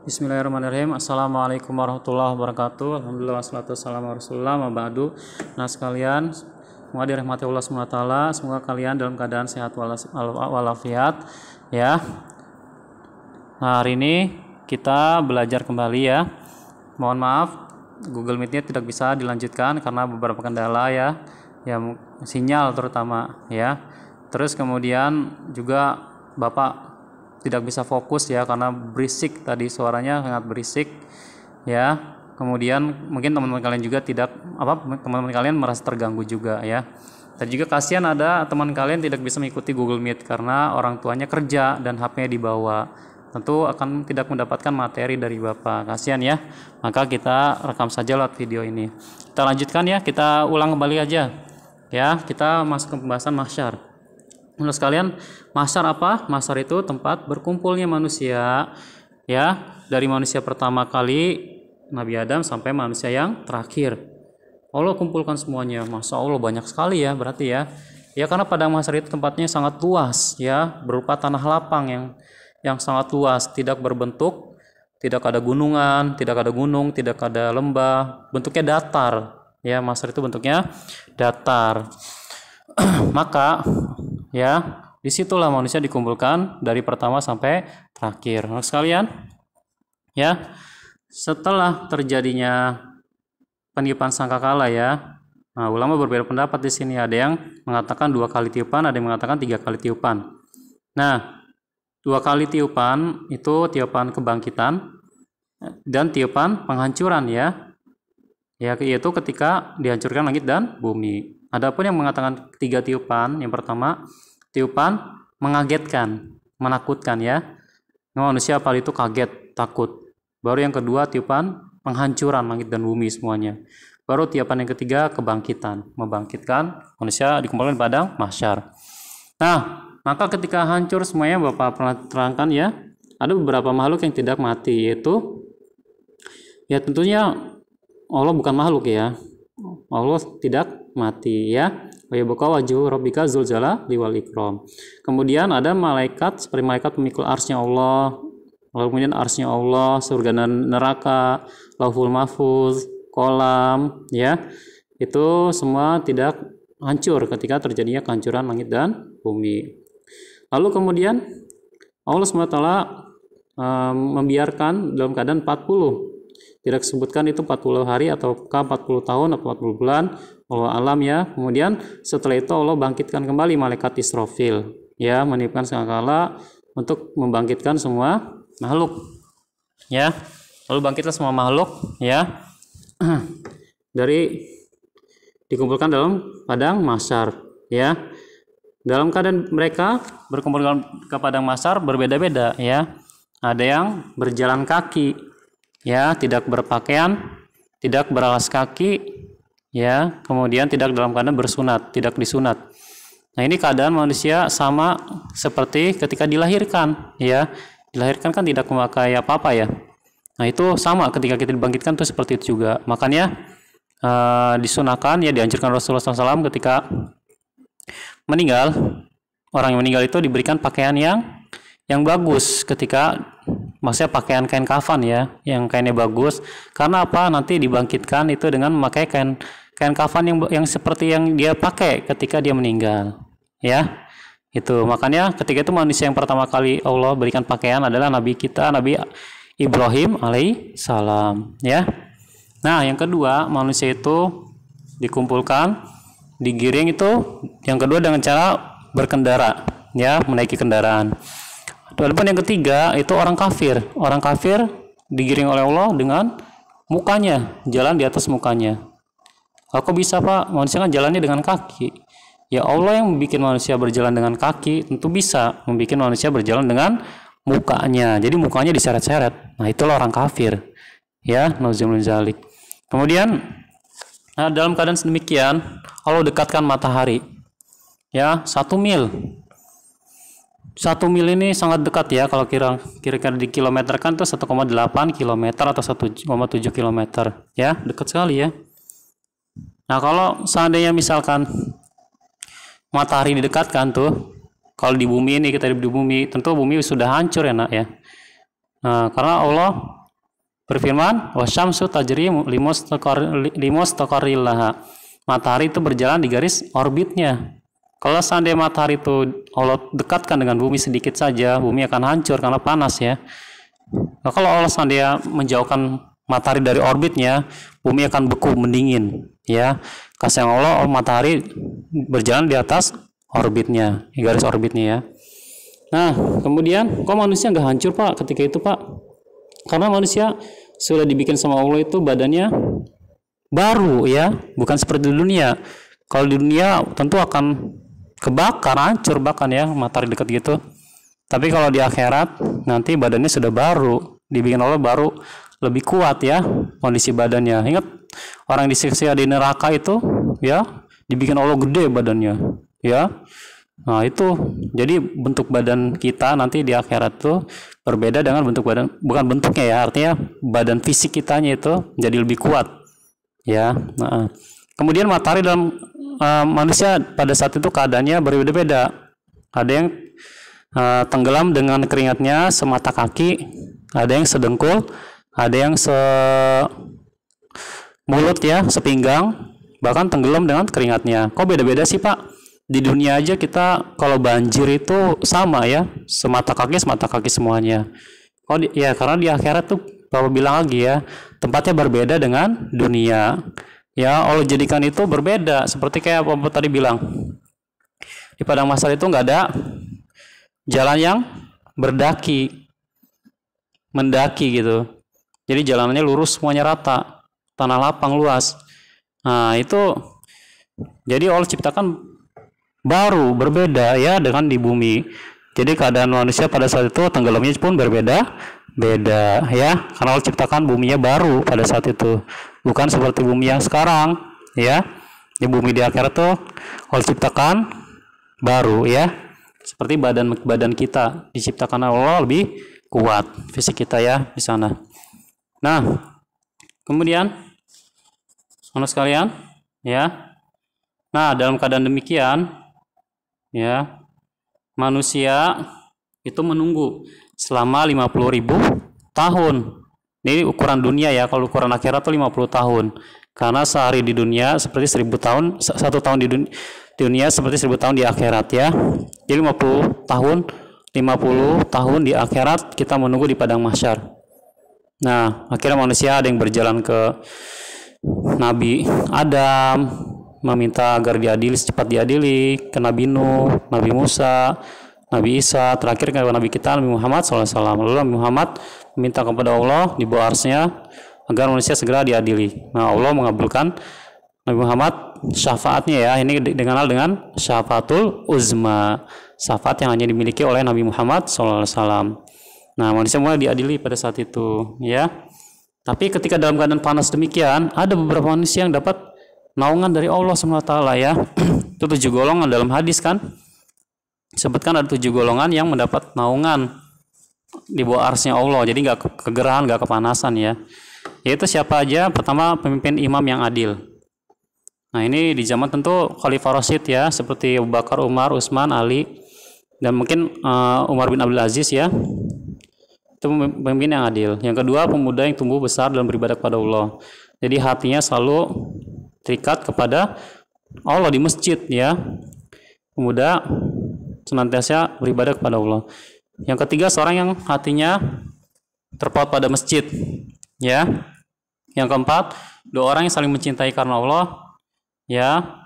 Bismillahirrahmanirrahim. Assalamualaikum warahmatullahi wabarakatuh. Alhamdulillah wassalatu wassalamu ala Rasulillah wa ba'du. Nah sekalian, semoga dirahmati Allah SWT. Semoga kalian dalam keadaan sehat walafiat ya. Nah hari ini kita belajar kembali ya. Mohon maaf Google Meet-nya tidak bisa dilanjutkan karena beberapa kendala ya. Ya sinyal terutama ya. Terus kemudian juga Bapak tidak bisa fokus ya karena berisik, tadi suaranya sangat berisik ya. Kemudian mungkin teman-teman kalian juga teman-teman kalian merasa terganggu juga ya. Dan juga kasihan ada teman kalian tidak bisa mengikuti Google Meet karena orang tuanya kerja dan HP-nya dibawa. Tentu akan tidak mendapatkan materi dari Bapak. Kasihan ya. Maka kita rekam saja lewat video ini. Kita lanjutkan ya, kita ulang kembali aja. Ya, kita masuk ke pembahasan mahsyar. Menurut sekalian, mahsyar apa? Mahsyar itu tempat berkumpulnya manusia ya, dari manusia pertama kali Nabi Adam sampai manusia yang terakhir. Allah kumpulkan semuanya. Masya Allah banyak sekali ya berarti ya. Ya karena padang mahsyar itu tempatnya sangat luas ya, berupa tanah lapang yang sangat luas, tidak berbentuk, tidak ada gunungan, tidak ada gunung, tidak ada lembah, bentuknya datar. Ya, mahsyar itu bentuknya datar. Maka ya, disitulah manusia dikumpulkan dari pertama sampai terakhir. Nah, sekalian, ya, setelah terjadinya peniupan sangkakala ya, nah, ulama berbeda pendapat di sini. Ada yang mengatakan 2 kali tiupan, ada yang mengatakan 3 kali tiupan. Nah, 2 kali tiupan itu tiupan kebangkitan dan tiupan penghancuran ya. Ya, yaitu ketika dihancurkan langit dan bumi. Adapun yang mengatakan 3 tiupan, yang pertama tiupan mengagetkan, menakutkan ya. Manusia pada itu kaget, takut. Baru yang kedua tiupan penghancuran langit dan bumi semuanya. Baru tiupan yang ketiga kebangkitan, membangkitkan manusia dikumpulkan di padang mahsyar. Nah, maka ketika hancur semuanya, Bapak pernah terangkan ya, ada beberapa makhluk yang tidak mati, yaitu ya tentunya Allah bukan makhluk ya. Allah tidak mati ya. Wa yabqa wajhu rabbika dzul jalali wal ikram. Kemudian ada malaikat seperti malaikat pemikul arsy-Nya Allah. Lalu kemudian arsy-Nya Allah, surga dan neraka, Lauhul Mahfuz, kolam ya. Itu semua tidak hancur ketika terjadinya kehancuran langit dan bumi. Lalu kemudian Allah SWT membiarkan dalam keadaan 40. Tidak disebutkan itu 40 hari ataukah 40 tahun atau 40 bulan, Allah alam ya. Kemudian setelah itu Allah bangkitkan kembali malaikat Israfil ya, meniupkan sangkakala untuk membangkitkan semua makhluk ya. Lalu bangkitlah semua makhluk ya dari dikumpulkan dalam padang mahsyar ya. Dalam keadaan mereka berkumpul ke padang mahsyar berbeda-beda ya. Ada yang berjalan kaki ya, tidak berpakaian, tidak beralas kaki ya, kemudian tidak dalam keadaan bersunat, tidak disunat. Nah, ini keadaan manusia sama seperti ketika dilahirkan ya. Dilahirkan kan tidak memakai apa-apa ya. Nah, itu sama ketika kita dibangkitkan tuh seperti itu juga. Makanya disunahkan ya, dianjurkan Rasulullah SAW ketika meninggal, orang yang meninggal itu diberikan pakaian yang bagus ketika, maksudnya pakaian kain kafan ya, yang kainnya bagus. Karena apa? Nanti dibangkitkan itu dengan memakai kain kafan yang seperti yang dia pakai ketika dia meninggal ya. Itu makanya ketika itu manusia yang pertama kali Allah berikan pakaian adalah Nabi kita, Nabi Ibrahim alaihissalam ya. Nah, yang kedua manusia itu dikumpulkan, digiring itu yang kedua dengan cara berkendara ya, menaiki kendaraan. Walaupun yang ketiga itu orang kafir. Orang kafir digiring oleh Allah dengan mukanya, jalan di atas mukanya. Kok bisa Pak? Manusia kan jalannya dengan kaki. Ya Allah yang membuat manusia berjalan dengan kaki, tentu bisa membuat manusia berjalan dengan mukanya. Jadi mukanya diseret-seret. Nah, itulah orang kafir. Ya, nauzubillahi min dzalik. Kemudian dalam keadaan sedemikian, Allah dekatkan matahari. Ya, 1 mil. 1 mil ini sangat dekat ya, kalau kira-kira di kilometer kan itu 1,8 km atau 1,7 km ya, dekat sekali ya. Nah, kalau seandainya misalkan matahari didekatkan tuh, kalau di bumi ini, kita di bumi, tentu bumi sudah hancur ya nak ya. Karena Allah berfirman, wasyamsu tajri limustaqarril laha. Matahari itu berjalan di garis orbitnya. Kalau seandainya matahari itu Allah dekatkan dengan bumi sedikit saja, bumi akan hancur karena panas ya. Nah, kalau Allah seandainya menjauhkan matahari dari orbitnya, bumi akan beku mendingin ya. Kasih Allah matahari berjalan di atas orbitnya, di garis orbitnya ya. Nah, kemudian kok manusia nggak hancur Pak ketika itu Pak? Karena manusia sudah dibikin sama Allah itu badannya baru ya, bukan seperti di dunia. Kalau di dunia tentu akan kebakar, hancur bahkan ya, matahari dekat gitu. Tapi kalau di akhirat nanti badannya sudah baru, dibikin Allah baru, lebih kuat ya kondisi badannya. Ingat orang yang disiksa di neraka itu ya, dibikin Allah gede badannya ya. Nah itu jadi bentuk badan kita nanti di akhirat tuh berbeda dengan bentuk badan, bukan bentuknya ya, artinya badan fisik kitanya itu jadi lebih kuat ya. Nah, kemudian matahari dalam manusia pada saat itu keadaannya berbeda-beda. Ada yang tenggelam dengan keringatnya semata kaki, ada yang sedengkul, ada yang mulut ya, sepinggang, bahkan tenggelam dengan keringatnya. Kok beda-beda sih Pak? Di dunia aja kita kalau banjir itu sama ya, semata kaki semuanya. Ya karena di akhirat tuh Bapak bilang lagi ya, tempatnya berbeda dengan dunia. Ya Allah jadikan itu berbeda, seperti kayak Bapak tadi bilang. Di padang mahsyar itu nggak ada jalan yang mendaki gitu. Jadi jalanannya lurus semuanya rata, tanah lapang luas. Nah itu jadi Allah ciptakan baru berbeda ya dengan di bumi. Jadi keadaan manusia pada saat itu tenggelamnya pun beda ya, karena Allah ciptakan buminya baru pada saat itu, bukan seperti bumi yang sekarang ya. Di bumi di akhirat tuh Allah ciptakan baru ya, seperti badan kita diciptakan Allah lebih kuat fisik kita ya di sana. Nah kemudian anak sekalian ya, nah dalam keadaan demikian ya, manusia itu menunggu selama 50.000 tahun. Ini ukuran dunia ya, kalau ukuran akhirat itu 50 tahun. Karena sehari di dunia seperti 1000 tahun, satu tahun di dunia seperti 1000 tahun di akhirat ya. Jadi 50 tahun di akhirat kita menunggu di padang mahsyar. Nah, akhirnya manusia ada yang berjalan ke Nabi Adam, meminta agar cepat diadili, ke Nabi Nuh, Nabi Musa, Nabi Isa, terakhir ke Nabi kita Nabi Muhammad SAW. Lalu Nabi Muhammad meminta kepada Allah di bawah arsy-Nya agar manusia segera diadili. Nah Allah mengabulkan Nabi Muhammad syafaatnya ya. Ini dikenal dengan syafaatul uzma, syafaat yang hanya dimiliki oleh Nabi Muhammad SAW. Nah manusia mulai diadili pada saat itu ya. Tapi ketika dalam keadaan panas demikian, ada beberapa manusia yang dapat naungan dari Allah SWT ya. Itu 7 golongan dalam hadis kan, disebutkan ada 7 golongan yang mendapat naungan di bawah arsy-Nya Allah, jadi nggak kegerahan, nggak kepanasan ya. Yaitu siapa aja? Pertama, pemimpin imam yang adil. Nah ini di zaman tentu Khalifah Rasyid ya, seperti Abu Bakar, Umar, Utsman, Ali, dan mungkin Umar bin Abdul Aziz ya. Itu pemimpin yang adil. Yang kedua, pemuda yang tumbuh besar dalam beribadah kepada Allah. Jadi hatinya selalu terikat kepada Allah di masjid ya. Pemuda senantiasa beribadah kepada Allah. Yang ketiga, seorang yang hatinya terpaut pada masjid ya. Yang keempat, 2 orang yang saling mencintai karena Allah ya.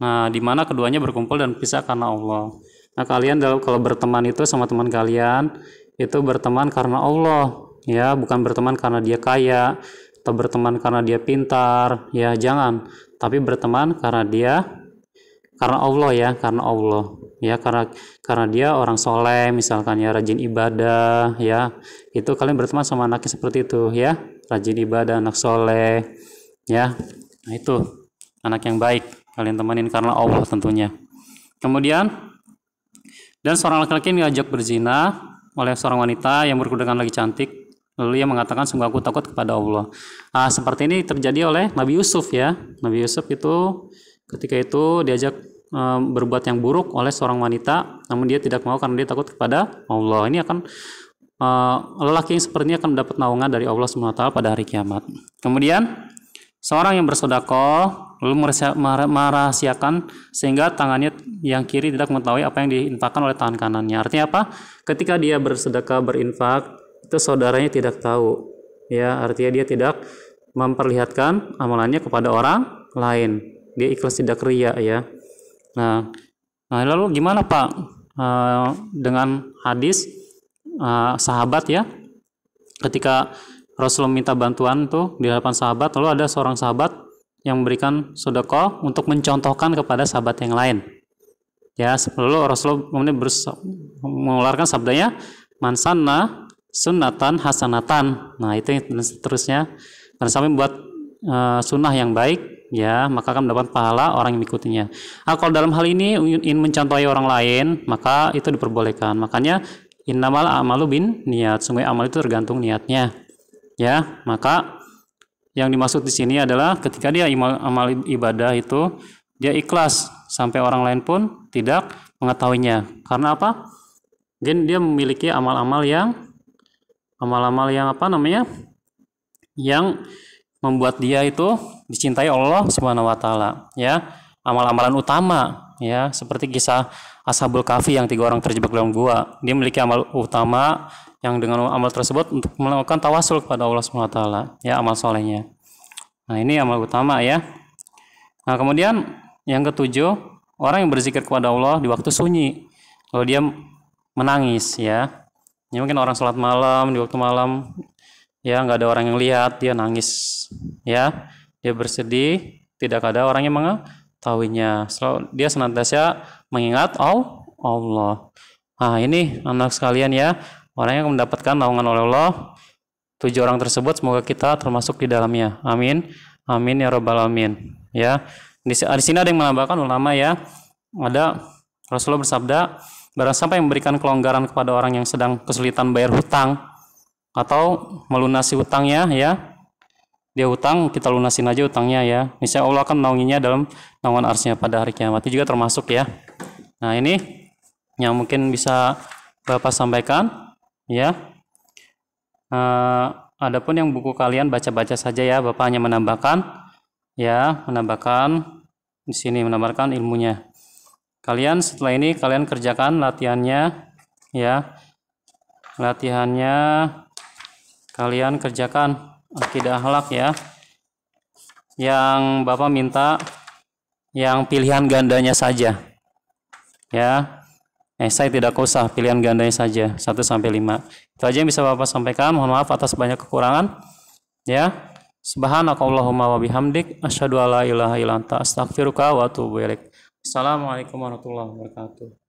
Nah di mana keduanya berkumpul dan pisah karena Allah. Nah kalian kalau berteman itu sama teman kalian itu berteman karena Allah ya, bukan berteman karena dia kaya atau berteman karena dia pintar ya, jangan. Tapi berteman karena Allah ya, karena dia orang soleh misalkan ya, rajin ibadah ya. Itu kalian berteman sama anaknya seperti itu ya, rajin ibadah, anak soleh ya. Nah itu anak yang baik, kalian temanin karena Allah tentunya. Kemudian, dan seorang laki-laki diajak berzina oleh seorang wanita yang berkedudukan lagi cantik, lalu ia mengatakan, sungguh aku takut kepada Allah. Nah, seperti ini terjadi oleh Nabi Yusuf ya. Nabi Yusuf itu ketika itu diajak berbuat yang buruk oleh seorang wanita, namun dia tidak mau karena dia takut kepada Allah. Ini akan lelaki yang seperti ini akan mendapat naungan dari Allah SWT pada hari kiamat. Kemudian seorang yang bersedekah lalu merahasiakan sehingga tangannya yang kiri tidak mengetahui apa yang diinfakkan oleh tangan kanannya. Artinya apa? Ketika dia bersedekah, berinfak, itu saudaranya tidak tahu. Ya, artinya dia tidak memperlihatkan amalannya kepada orang lain. Dia ikhlas, tidak riya, ya. Nah lalu gimana Pak dengan hadis sahabat ya, ketika Rasulullah minta bantuan tuh di hadapan sahabat, lalu ada seorang sahabat yang memberikan sedekah untuk mencontohkan kepada sahabat yang lain. Ya, lalu Rasulullah kemudian mengeluarkan sabdanya, man sanna sunnatan hasanatan. Nah, itu dan seterusnya. Dan sampai membuat sunnah yang baik, ya, maka akan mendapat pahala orang yang mengikutinya. Kalau dalam hal ini ingin mencontohi orang lain, maka itu diperbolehkan. Makanya innamal a'malu bin niat. Sungguh amal itu tergantung niatnya. Ya, maka yang dimaksud di sini adalah ketika dia amal ibadah itu dia ikhlas sampai orang lain pun tidak mengetahuinya. Karena apa? Dia memiliki amal-amal yang apa namanya? Yang membuat dia itu dicintai Allah Subhanahu wa taala, ya. Amal-amalan utama, ya, seperti kisah Ashabul Kahfi yang 3 orang terjebak dalam gua. Dia memiliki amal utama yang dengan amal tersebut untuk melakukan tawasul kepada Allah Subhanahu wa taala, ya, amal solehnya. Nah, ini amal utama, ya. Nah, kemudian yang ketujuh, orang yang berzikir kepada Allah di waktu sunyi. Kalau dia menangis, ya. Ya mungkin orang sholat malam, di waktu malam, ya, nggak ada orang yang lihat, dia nangis, ya. Dia bersedih, tidak ada orang yang mengetahuinya. Dia senantiasa mengingat Allah. Nah, ini anak sekalian, ya, orang yang mendapatkan naungan oleh Allah. 7 orang tersebut semoga kita termasuk di dalamnya. Amin. Amin ya rabbal alamin. Ya. Di sini ada yang menambahkan ulama, ya. Ada Rasulullah bersabda, barang siapa yang memberikan kelonggaran kepada orang yang sedang kesulitan bayar hutang atau melunasi hutangnya, ya. Dia hutang, kita lunasin aja hutangnya, ya. Insya Allah akan menaunginya dalam naungan arsy-Nya pada hari kiamat. Itu juga termasuk, ya. Nah, ini yang mungkin bisa Bapak sampaikan, ya. Adapun yang buku kalian baca-baca saja, ya. Bapak hanya menambahkan, ya, di sini menambahkan ilmunya. Kalian setelah ini kalian kerjakan latihannya, ya. Latihannya kalian kerjakan akidah akhlak, ya. Yang Bapak minta yang pilihan gandanya saja, ya. Saya tidak usah pilihan gandanya saja 1 sampai 5. Itu aja yang bisa Bapak sampaikan. Mohon maaf atas banyak kekurangan, ya. Subhanakallahumma wa bihamdik asyhadu alla ilaha illa anta astaghfiruka wa atubu ilaik. Assalamualaikum warahmatullahi wabarakatuh.